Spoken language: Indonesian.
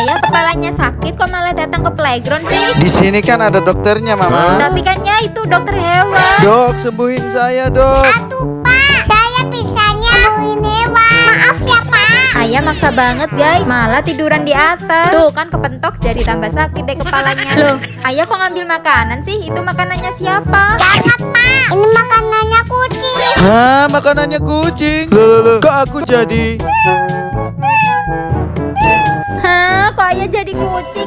Ayah kepalanya sakit kok malah datang ke playground sih? Di sini kan ada dokternya, Mama. Tapi kan ya itu dokter hewan. Dok, sembuhin saya, Dok. Aduh Pak, saya bisanya sembuhin hewan. Maaf ya Pak. Ayah maksa banget guys, malah tiduran di atas. Tuh kan kepentok jadi tambah sakit deh kepalanya. Loh, ayah kok ngambil makanan sih? Itu makanannya siapa? Jangan Pak, ini makanannya kucing. Hah, makanannya kucing. Loh, kok aku jadi? Hah, kok ayah jadi kucing?